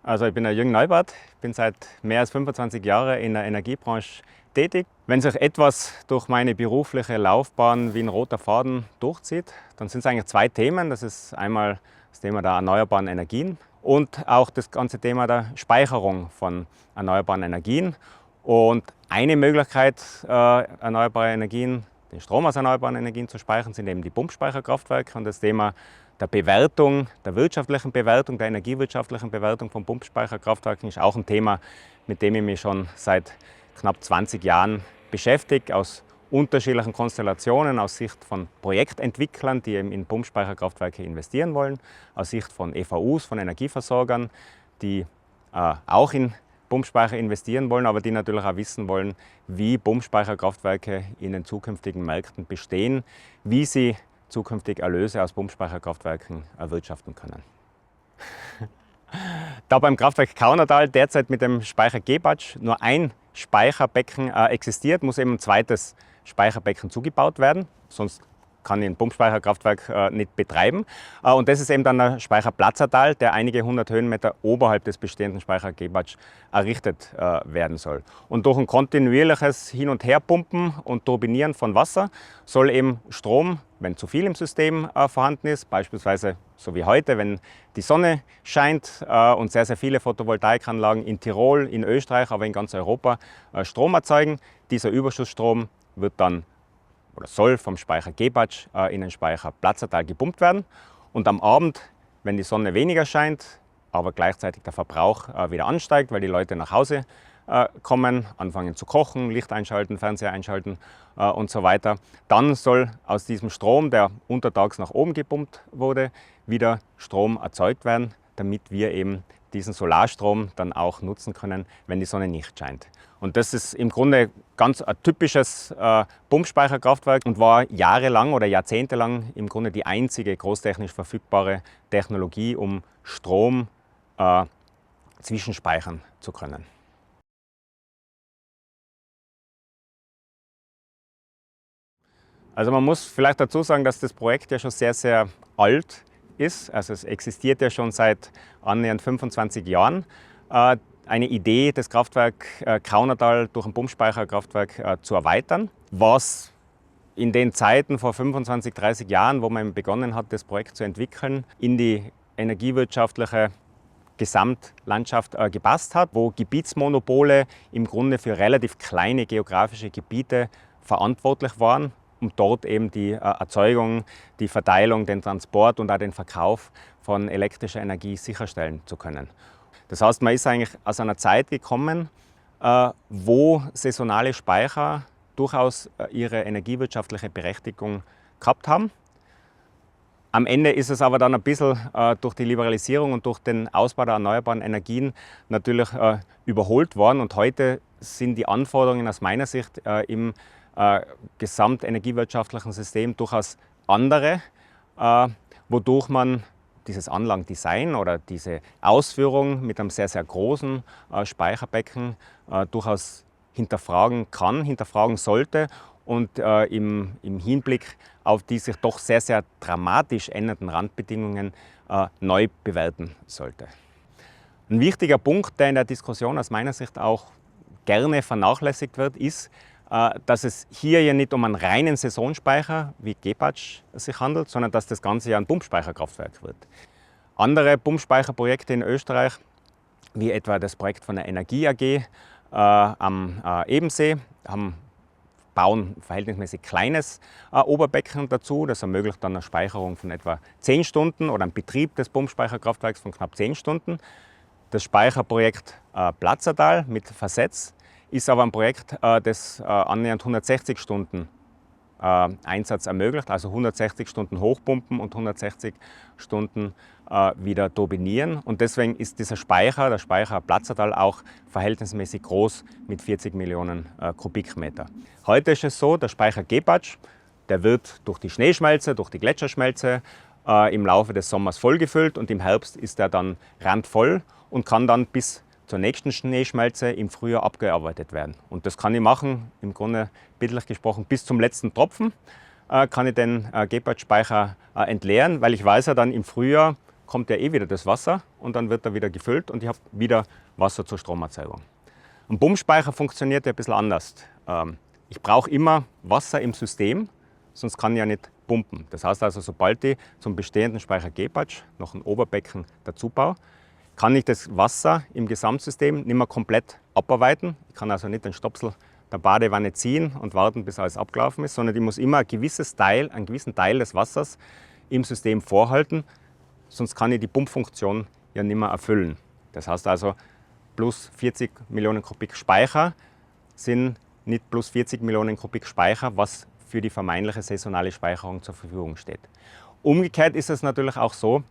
Also ich bin der Jürgen Neubart, bin seit mehr als 25 Jahren in der Energiebranche tätig. Wenn sich etwas durch meine berufliche Laufbahn wie ein roter Faden durchzieht, dann sind es eigentlich zwei Themen. Das ist einmal das Thema der erneuerbaren Energien und auch das ganze Thema der Speicherung von erneuerbaren Energien. Und eine Möglichkeit, erneuerbare Energien, den Strom aus erneuerbaren Energien zu speichern, sind eben die Pumpspeicherkraftwerke. Und das Thema der Bewertung, der wirtschaftlichen Bewertung, der energiewirtschaftlichen Bewertung von Pumpspeicherkraftwerken ist auch ein Thema, mit dem ich mich schon seit knapp 20 Jahren beschäftige, aus unterschiedlichen Konstellationen, aus Sicht von Projektentwicklern, die eben in Pumpspeicherkraftwerke investieren wollen, aus Sicht von EVUs, von Energieversorgern, die auch in Pumpspeicher investieren wollen, aber die natürlich auch wissen wollen, wie Pumpspeicherkraftwerke in den zukünftigen Märkten bestehen, wie sie zukünftig Erlöse aus Pumpspeicherkraftwerken erwirtschaften können. Da beim Kraftwerk Kaunertal derzeit mit dem Speicher Gebatsch nur ein Speicherbecken existiert, muss eben ein zweites Speicherbecken zugebaut werden, sonst kann ich ein Pumpspeicherkraftwerk nicht betreiben. Und das ist eben dann der Speicher Platzertal, der einige hundert Höhenmeter oberhalb des bestehenden Speicher Gebatsch errichtet werden soll. Und durch ein kontinuierliches Hin- und Herpumpen und Turbinieren von Wasser soll eben Strom, wenn zu viel im System vorhanden ist, beispielsweise so wie heute, wenn die Sonne scheint und sehr, sehr viele Photovoltaikanlagen in Tirol, in Österreich, aber in ganz Europa Strom erzeugen. Dieser Überschussstrom wird dann oder soll vom Speicher Gebatsch in den Speicher Platzertal gepumpt werden. Und am Abend, wenn die Sonne weniger scheint, aber gleichzeitig der Verbrauch wieder ansteigt, weil die Leute nach Hause kommen, anfangen zu kochen, Licht einschalten, Fernseher einschalten und so weiter, dann soll aus diesem Strom, der untertags nach oben gepumpt wurde, wieder Strom erzeugt werden, damit wir eben diesen Solarstrom dann auch nutzen können, wenn die Sonne nicht scheint. Und das ist im Grunde ganz ein typisches Pumpspeicherkraftwerk und war jahrelang oder jahrzehntelang im Grunde die einzige großtechnisch verfügbare Technologie, um Strom zwischenspeichern zu können. Also man muss vielleicht dazu sagen, dass das Projekt ja schon sehr, sehr alt ist. Also es existiert ja schon seit annähernd 25 Jahren. Eine Idee, das Kraftwerk Kaunertal durch ein Pumpspeicherkraftwerk zu erweitern, was in den Zeiten vor 25, 30 Jahren, wo man begonnen hat, das Projekt zu entwickeln, in die energiewirtschaftliche Gesamtlandschaft gepasst hat, wo Gebietsmonopole im Grunde für relativ kleine geografische Gebiete verantwortlich waren, um dort eben die Erzeugung, die Verteilung, den Transport und auch den Verkauf von elektrischer Energie sicherstellen zu können. Das heißt, man ist eigentlich aus einer Zeit gekommen, wo saisonale Speicher durchaus ihre energiewirtschaftliche Berechtigung gehabt haben. Am Ende ist es aber dann ein bisschen durch die Liberalisierung und durch den Ausbau der erneuerbaren Energien natürlich überholt worden. Und heute sind die Anforderungen aus meiner Sicht im gesamtenergiewirtschaftlichen System durchaus andere, wodurch man dieses Anlagendesign oder diese Ausführung mit einem sehr, sehr großen Speicherbecken durchaus hinterfragen kann, hinterfragen sollte und im Hinblick auf die sich doch sehr, sehr dramatisch ändernden Randbedingungen neu bewerten sollte. Ein wichtiger Punkt, der in der Diskussion aus meiner Sicht auch gerne vernachlässigt wird, ist, dass es hier ja nicht um einen reinen Saisonspeicher wie Gebatsch sich handelt, sondern dass das Ganze ja ein Pumpspeicherkraftwerk wird. Andere Pumpspeicherprojekte in Österreich, wie etwa das Projekt von der Energie AG am Ebensee, bauen verhältnismäßig kleines Oberbecken dazu. Das ermöglicht dann eine Speicherung von etwa 10 Stunden oder einen Betrieb des Pumpspeicherkraftwerks von knapp 10 Stunden. Das Speicherprojekt Platzertal mit Versetz ist aber ein Projekt, das annähernd 160 Stunden Einsatz ermöglicht, also 160 Stunden hochpumpen und 160 Stunden wieder turbinieren. Und deswegen ist dieser Speicher, der Speicher Platzertal, auch verhältnismäßig groß mit 40 Millionen Kubikmeter. Heute ist es so, der Speicher Gebatsch, der wird durch die Schneeschmelze, durch die Gletscherschmelze im Laufe des Sommers vollgefüllt und im Herbst ist er dann randvoll und kann dann bis zur nächsten Schneeschmelze im Frühjahr abgearbeitet werden. Und das kann ich machen, im Grunde bildlich gesprochen, bis zum letzten Tropfen kann ich den Gebatsch-Speicher entleeren, weil ich weiß ja dann im Frühjahr, kommt ja eh wieder das Wasser und dann wird er wieder gefüllt und ich habe wieder Wasser zur Stromerzeugung. Ein Pumpspeicher funktioniert ja ein bisschen anders. Ich brauche immer Wasser im System, sonst kann ich ja nicht pumpen. Das heißt also, sobald ich zum bestehenden Speicher Gebhardt noch ein Oberbecken dazu baue, kann ich das Wasser im Gesamtsystem nicht mehr komplett abarbeiten. Ich kann also nicht den Stopsel der Badewanne ziehen und warten, bis alles abgelaufen ist, sondern ich muss immer einen gewissen Teil des Wassers im System vorhalten, sonst kann ich die Pumpfunktion ja nicht mehr erfüllen. Das heißt also, plus 40 Millionen Kubik Speicher sind nicht plus 40 Millionen Kubik Speicher, was für die vermeintliche saisonale Speicherung zur Verfügung steht. Umgekehrt ist es natürlich auch so,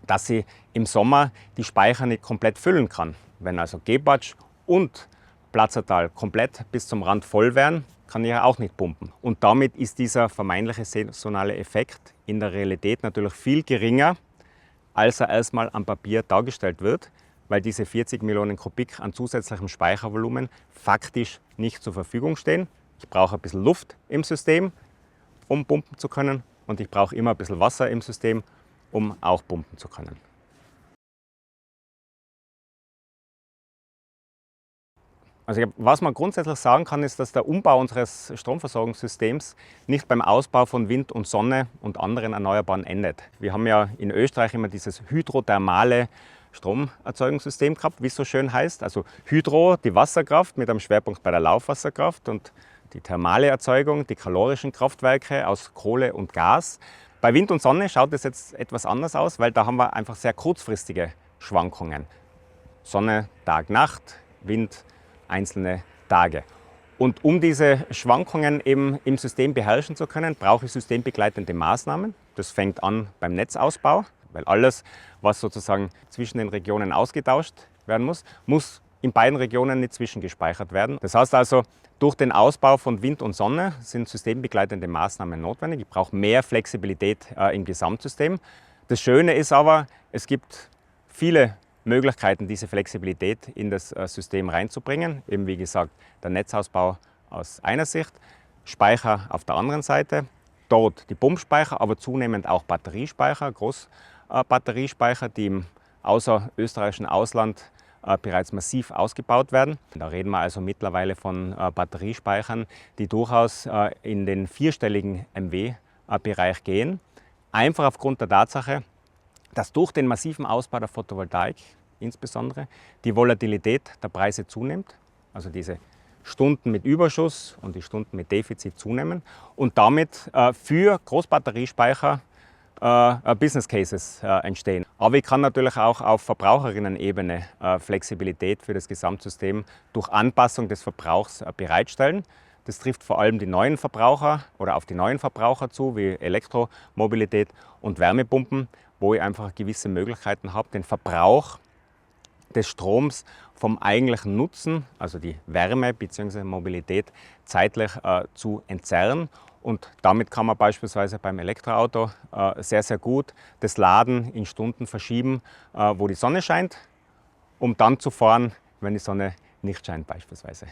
dass ich im Sommer die Speicher nicht komplett füllen kann. Wenn also Gebhardt und Platzertal komplett bis zum Rand voll wären, kann ich ja auch nicht pumpen. Und damit ist dieser vermeintliche saisonale Effekt in der Realität natürlich viel geringer, als er erstmal am Papier dargestellt wird, weil diese 40 Millionen Kubik an zusätzlichem Speichervolumen faktisch nicht zur Verfügung stehen. Ich brauche ein bisschen Luft im System, um pumpen zu können, und ich brauche immer ein bisschen Wasser im System, um auch pumpen zu können. Also was man grundsätzlich sagen kann, ist, dass der Umbau unseres Stromversorgungssystems nicht beim Ausbau von Wind und Sonne und anderen Erneuerbaren endet. Wir haben ja in Österreich immer dieses hydrothermale Stromerzeugungssystem gehabt, wie es so schön heißt. Also Hydro, die Wasserkraft mit einem Schwerpunkt bei der Laufwasserkraft, und die thermale Erzeugung, die kalorischen Kraftwerke aus Kohle und Gas. Bei Wind und Sonne schaut es jetzt etwas anders aus, weil da haben wir einfach sehr kurzfristige Schwankungen. Sonne, Tag, Nacht, Wind, einzelne Tage. Und um diese Schwankungen eben im System beherrschen zu können, brauche ich systembegleitende Maßnahmen. Das fängt an beim Netzausbau, weil alles, was sozusagen zwischen den Regionen ausgetauscht werden muss, muss in beiden Regionen nicht zwischengespeichert werden. Das heißt also, durch den Ausbau von Wind und Sonne sind systembegleitende Maßnahmen notwendig. Ich brauche mehr Flexibilität im Gesamtsystem. Das Schöne ist aber, es gibt viele Möglichkeiten, diese Flexibilität in das System reinzubringen. Eben wie gesagt, der Netzausbau aus einer Sicht, Speicher auf der anderen Seite, dort die Pumpspeicher, aber zunehmend auch Batteriespeicher, Großbatteriespeicher, die im außerösterreichischen Ausland bereits massiv ausgebaut werden. Da reden wir also mittlerweile von Batteriespeichern, die durchaus in den vierstelligen MW-Bereich gehen. Einfach aufgrund der Tatsache, dass durch den massiven Ausbau der Photovoltaik insbesondere die Volatilität der Preise zunimmt, also diese Stunden mit Überschuss und die Stunden mit Defizit zunehmen und damit für Großbatteriespeicher Business Cases entstehen. Aber ich kann natürlich auch auf Verbraucherinnen-Ebene Flexibilität für das Gesamtsystem durch Anpassung des Verbrauchs bereitstellen. Das trifft vor allem die neuen Verbraucher oder auf die neuen Verbraucher zu, wie Elektromobilität und Wärmepumpen, wo ich einfach gewisse Möglichkeiten habe, den Verbrauch des Stroms vom eigentlichen Nutzen, also die Wärme bzw. Mobilität, zeitlich zu entzerren. Und damit kann man beispielsweise beim Elektroauto sehr, sehr gut das Laden in Stunden verschieben, wo die Sonne scheint, um dann zu fahren, wenn die Sonne nicht scheint beispielsweise.